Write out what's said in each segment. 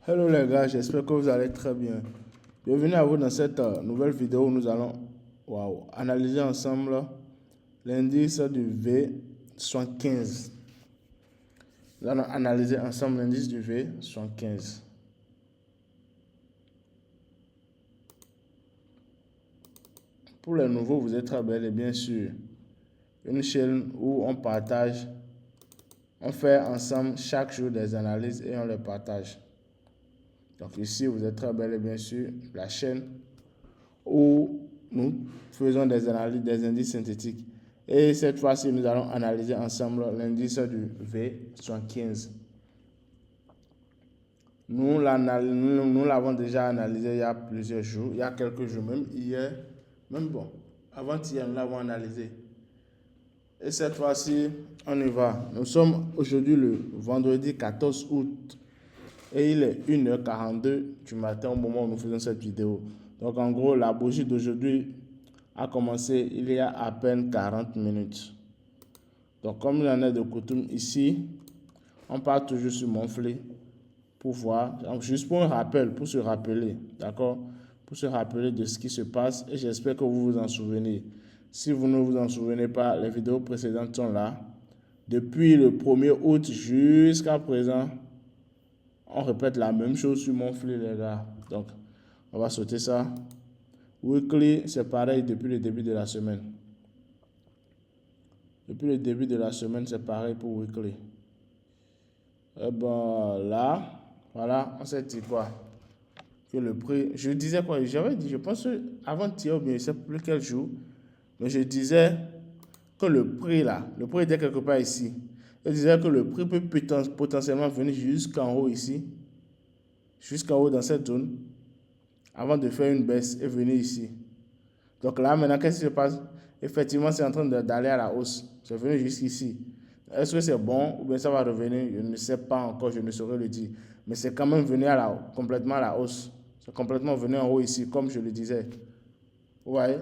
Hello les gars, j'espère que vous allez très bien. Bienvenue à vous dans cette nouvelle vidéo où nous allons analyser ensemble l'indice du V75. Nous allons analyser ensemble l'indice du V75. Pour les nouveaux, vous êtes très belle et bien sûr une chaîne où on partage, on fait ensemble chaque jour des analyses et on les partage. Donc ici, vous êtes très belle et bien sûr la chaîne où nous faisons des analyses des indices synthétiques. Et cette fois-ci, nous allons analyser ensemble l'indice du V75. Nous l'avons déjà analysé il y a plusieurs jours, il y a quelques jours, même hier, avant-hier, nous l'avons analysé. Et cette fois-ci, on y va. Nous sommes aujourd'hui le vendredi 14 août. Et il est 1h42 du matin au moment où nous faisons cette vidéo. Donc en gros, la bougie d'aujourd'hui a commencé il y a à peine 40 minutes. Donc comme il en est de coutume ici, on part toujours sur Monthly pour voir, juste pour un rappel, pour se rappeler, d'accord? Pour se rappeler de ce qui se passe et j'espère que vous vous en souvenez. Si vous ne vous en souvenez pas, les vidéos précédentes sont là. Depuis le 1er août jusqu'à présent, on répète la même chose sur Monthly, les gars. Donc, on va sauter ça. Weekly, c'est pareil depuis le début de la semaine. Depuis le début de la semaine, c'est pareil pour Weekly. Et bon, là, voilà, on s'est dit quoi? Que le prix, je disais quoi? J'avais dit, je pense avant-hier ou bien je ne sais plus quel jour, mais je disais que le prix là, le prix était quelque part ici. Je disais que le prix peut potentiellement venir jusqu'en haut ici, jusqu'en haut dans cette zone, avant de faire une baisse et venir ici. Donc là, maintenant, qu'est-ce qui se passe? Effectivement, c'est en train d'aller à la hausse. C'est venu jusqu'ici. Est-ce que c'est bon ou bien ça va revenir? Je ne sais pas encore, je ne saurais le dire. Mais c'est quand même venu complètement à la hausse. C'est complètement venu en haut ici, comme je le disais. Vous voyez?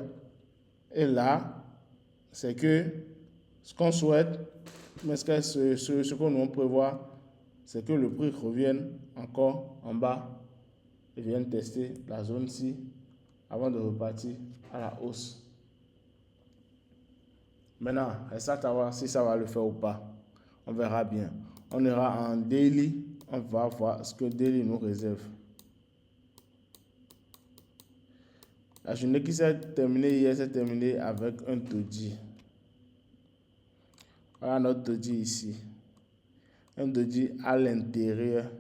Et là, c'est que ce qu'on souhaite, mais ce que nous prévoit, c'est que le prix revienne encore en bas et vienne tester la zone-ci avant de repartir à la hausse. Maintenant, reste à savoir si ça va le faire ou pas. On verra bien. On ira en daily. On va voir ce que daily nous réserve. La journée qui s'est terminée hier s'est terminée avec un doji. Voilà notre doji ici. Un doji à l'intérieur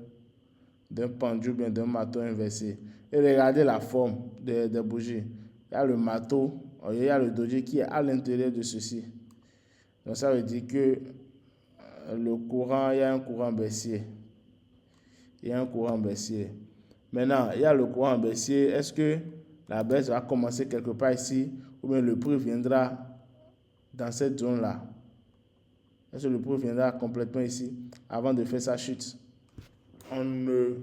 d'un pendule, bien d'un marteau inversé. Et regardez la forme des bougies. Il y a le marteau, il y a le doji qui est à l'intérieur de ceci. Donc ça veut dire que le courant, il y a un courant baissier. Il y a un courant baissier. Maintenant, il y a le courant baissier. Est-ce que la baisse va commencer quelque part ici ou bien le prix viendra dans cette zone-là? Est-ce que le prix viendra complètement ici avant de faire sa chute? On ne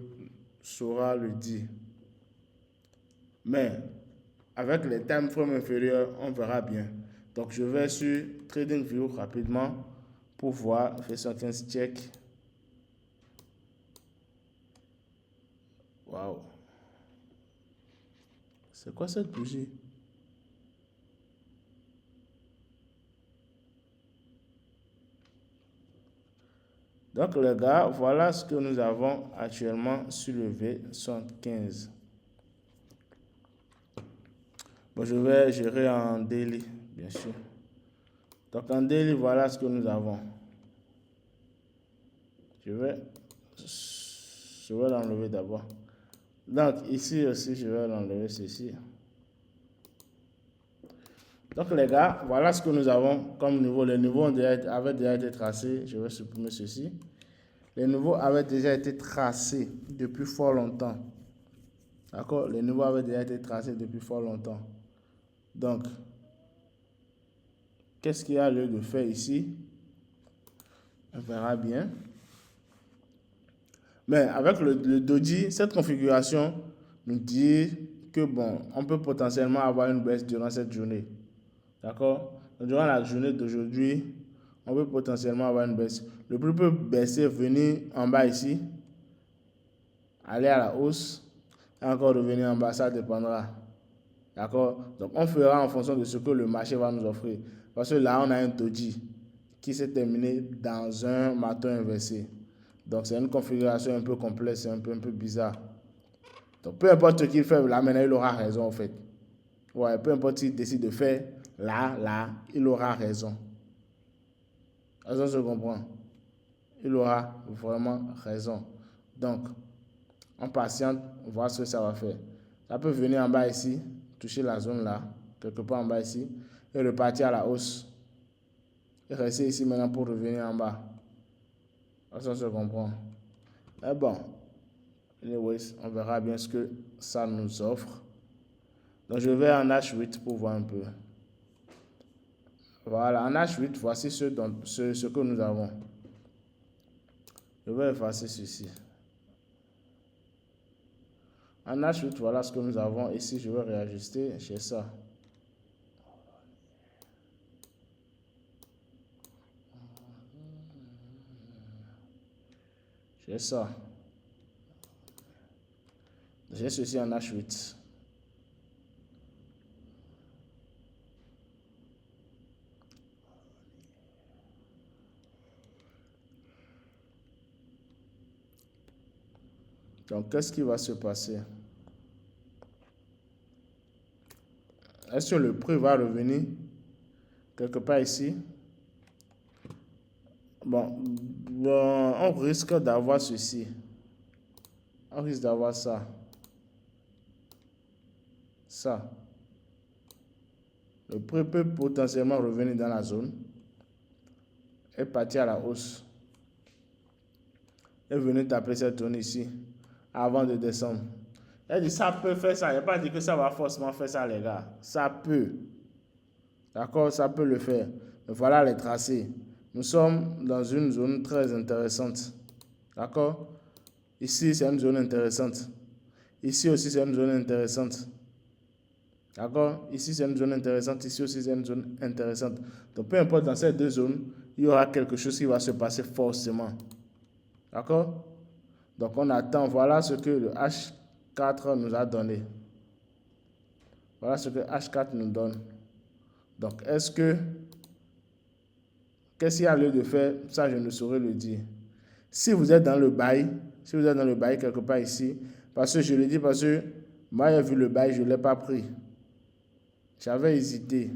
saura le dire. Mais avec les time frames inférieurs, on verra bien. Donc je vais sur TradingView rapidement pour voir, faire certains checks. Waouh! C'est quoi cette bougie? Donc les gars, voilà ce que nous avons actuellement sur le V75. Bon, je vais gérer en daily, bien sûr. Donc en daily, voilà ce que nous avons. Je vais l'enlever d'abord. Donc ici aussi, je vais l'enlever ceci. Donc les gars, voilà ce que nous avons comme niveau. Les niveaux avaient déjà été tracés. Je vais supprimer ceci. Les niveaux avaient déjà été tracés depuis fort longtemps. D'accord? Les niveaux avaient déjà été tracés depuis fort longtemps. Donc, qu'est-ce qu'il y a lieu de faire ici? On verra bien. Mais avec le doji, cette configuration nous dit que bon, on peut potentiellement avoir une baisse durant cette journée. D'accord? Durant la journée d'aujourd'hui, on peut potentiellement avoir une baisse. Le prix peut baisser, venir en bas ici, aller à la hausse et encore revenir en bas, ça dépendra. D'accord? Donc, on fera en fonction de ce que le marché va nous offrir. Parce que là, on a un doji qui s'est terminé dans un marteau inversé. Donc, c'est une configuration un peu complexe, un peu bizarre. Donc, peu importe ce qu'il fait, là, maintenant, il aura raison, en fait. Ouais, peu importe ce qu'il décide de faire, là, il aura raison. Ça se comprend. Il aura vraiment raison. Donc, on patiente, on voit ce que ça va faire. Ça peut venir en bas ici, toucher la zone là, quelque part en bas ici, et repartir à la hausse. Et rester ici maintenant pour revenir en bas. Ça se comprend. Mais bon, anyways, on verra bien ce que ça nous offre. Donc, je vais en H8 pour voir un peu. Voilà, en H8, voici ce que nous avons. Je vais effacer ceci. En H8, voilà ce que nous avons. Ici, je vais réajuster chez ça. J'ai ça. J'ai ceci en H8. Donc, qu'est-ce qui va se passer? Est-ce que le prix va revenir quelque part ici? Bon, on risque d'avoir ceci. On risque d'avoir ça. Ça. Le prix peut potentiellement revenir dans la zone et partir à la hausse. Et venir taper cette zone ici avant de descendre. Elle dit ça peut faire ça. Il n'y a pas dit que ça va forcément faire ça, les gars. Ça peut. D'accord, ça peut le faire. Mais voilà les tracés. Nous sommes dans une zone très intéressante. D'accord? Ici, c'est une zone intéressante. Ici aussi, c'est une zone intéressante. D'accord? Ici, c'est une zone intéressante. Ici aussi, c'est une zone intéressante. Donc, peu importe, dans ces deux zones, il y aura quelque chose qui va se passer forcément. D'accord? Donc, on attend. Voilà ce que le H4 nous a donné. Voilà ce que H4 nous donne. Donc, qu'est-ce qu'il y a lieu de faire? Ça, je ne saurais le dire. Si vous êtes dans le bail, quelque part ici, parce que je le dis parce que moi, j'ai vu le bail, je ne l'ai pas pris. J'avais hésité.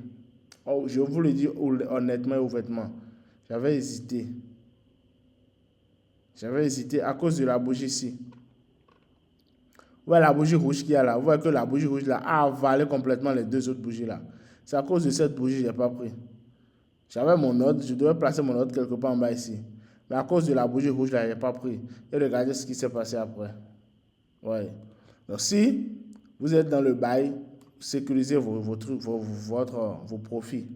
Oh, je vous le dis honnêtement et ouvertement. J'avais hésité. J'avais hésité à cause de la bougie ici. Vous voyez la bougie rouge qu'il y a là. Vous voyez que la bougie rouge là a avalé complètement les deux autres bougies là. C'est à cause de cette bougie que je n'ai pas pris. J'avais mon ordre, je devais placer mon ordre quelque part en bas ici. Mais à cause de la bougie rouge là, je n'ai pas pris. Et regardez ce qui s'est passé après. Ouais. Donc si vous êtes dans le bail, sécurisez vos trucs, vos profits.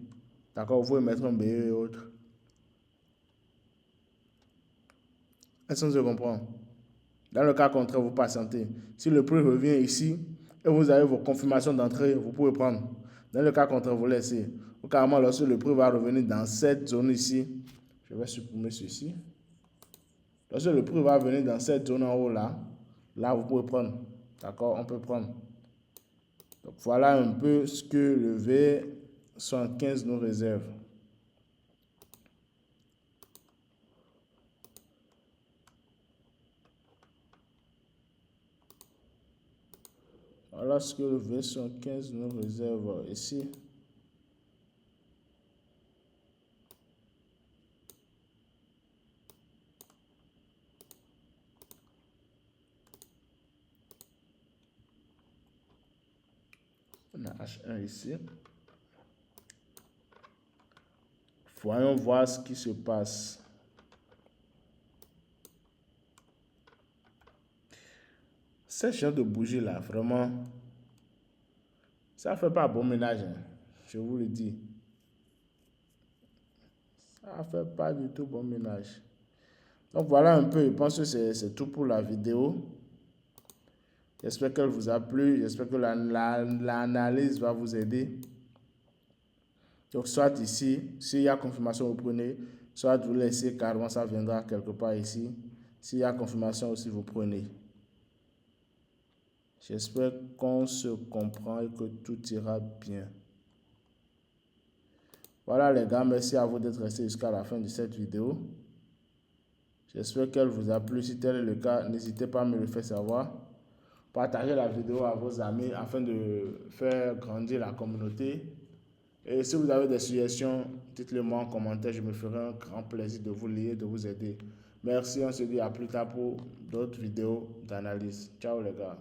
D'accord? Vous pouvez mettre un BE et autres. Est-ce que vous comprenez? Dans le cas contraire, vous patientez. Si le prix revient ici et vous avez vos confirmations d'entrée, vous pouvez prendre. Dans le cas contraire, vous laissez. Ou carrément, lorsque le prix va revenir dans cette zone ici, je vais supprimer ceci. Lorsque le prix va venir dans cette zone en haut là, là vous pouvez prendre. D'accord? On peut prendre. Donc voilà un peu ce que le V75 nous réserve. Voilà ce que le V75 nous réserve ici. On a H1 ici. Voyons voir ce qui se passe. Ces genre de bougie là, vraiment, ça ne fait pas bon ménage, hein, je vous le dis. Ça ne fait pas du tout bon ménage. Donc voilà un peu, je pense que c'est tout pour la vidéo. J'espère qu'elle vous a plu, j'espère que l'analyse va vous aider. Donc soit ici, s'il y a confirmation, vous prenez, soit vous laissez carrément, ça viendra quelque part ici. S'il y a confirmation aussi, vous prenez. J'espère qu'on se comprend et que tout ira bien. Voilà les gars, merci à vous d'être restés jusqu'à la fin de cette vidéo. J'espère qu'elle vous a plu. Si tel est le cas, n'hésitez pas à me le faire savoir. Partagez la vidéo à vos amis afin de faire grandir la communauté. Et si vous avez des suggestions, dites-le moi en commentaire. Je me ferai un grand plaisir de vous lire, de vous aider. Merci, on se dit à plus tard pour d'autres vidéos d'analyse. Ciao les gars.